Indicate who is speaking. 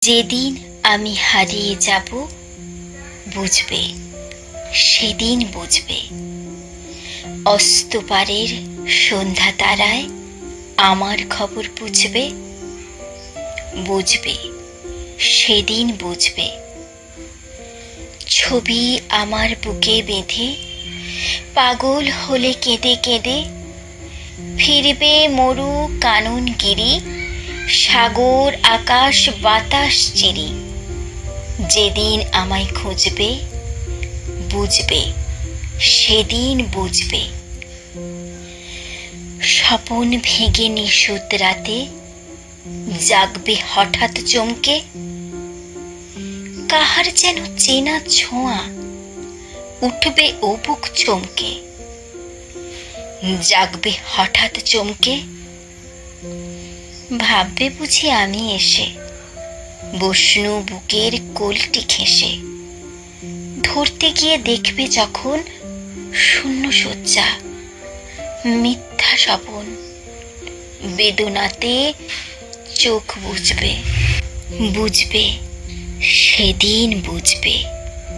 Speaker 1: যেদিন আমি হারিয়ে যাব বুঝবে, সেদিন বুঝবে। অস্তপারের সন্ধ্যা তারায় আমার খবর বুঝবে, বুঝবে, সেদিন বুঝবে। ছবি আমার বুকে বেঁধে পাগল হলে কেঁদে কেঁদে ফিরবে মরু কানন গিরি, সাগর আকাশ বাতাস চিরি। যেদিন আমায় খুঁজবে বুঝবে, সেদিন বুঝবে। স্বপন ভেঙে নিশুত রাতে জাগবে হঠাৎ চমকে, কাহার যেন চেনা ছোঁয়া উঠবে ও বুক চমকে। জাগবে হঠাৎ চমকে, ভাববে বুঝি আমি এসে বসনু বুকের কোলটি ঘেঁষে। ধরতে গিয়ে দেখবে যখন শূন্য শয্যা, মিথ্যা স্বপন, বেদনাতে চোখ বুঝবে, বুঝবে, সেদিন বুঝবে।